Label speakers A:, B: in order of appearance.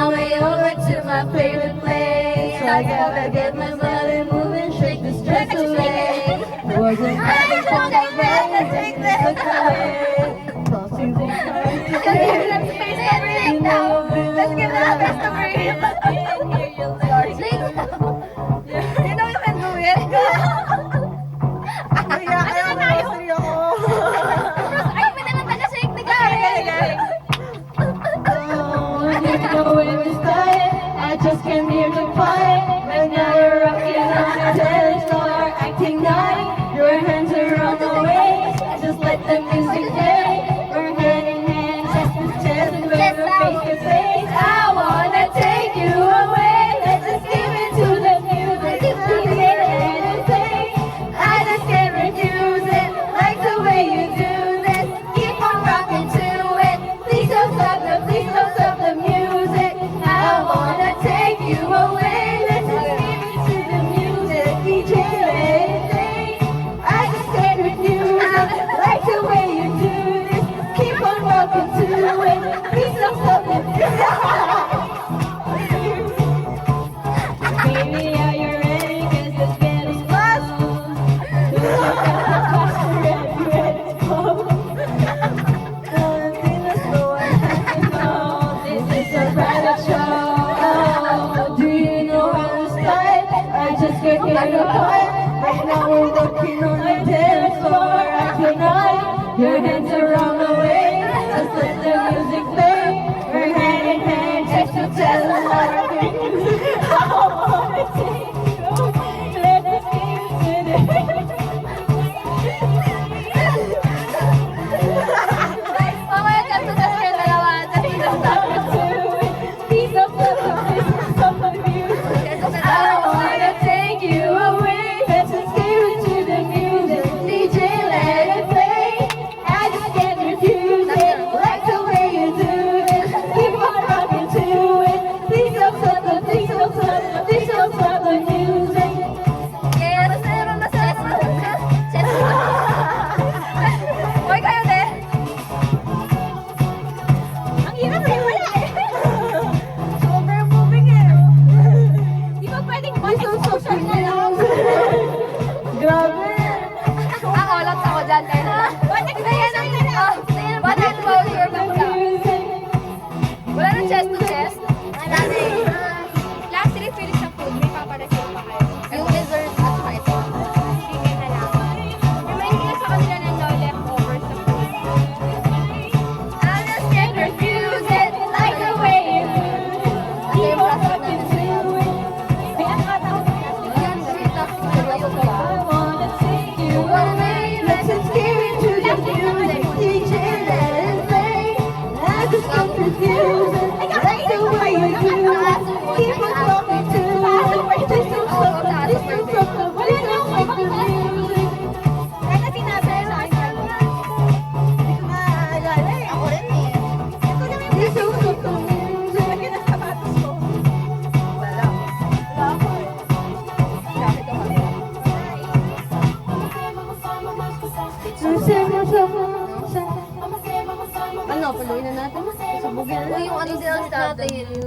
A: my way over to my favorite place. I gotta get my body moving, shake the stress away. Wasn't having fun, let's take this. Tossing the cards today. Let's give it a best of breathe. You know you can do it. I just came here to fight. Right now you're rocking on your dance floor, acting naughty. Your hands around the waist, just let the music play. We're hand in hand, chest to chest, and we're face to face. I wanna take you away. Let's just give it to the music. Keep it and say, I just can't refuse it. Like the way you do this. Keep on rocking to it. Please don't stop the music. I wanna take you away. Let's just give it to the music. DJ, let it sing. I just can't refuse it. Like the way you do this. Keep on rocking to it. Please don't stop the music. Baby, are you ready? 'Cause it's getting close. Ready to go. Right now we're walking on the dance floor, acting right. Your hands around the way, just let the music play. We're hand in hand, chest to chest, I wanna take you away. Let us give it to Ano, paluin na natin? Sabugin na. Yung ano din natin.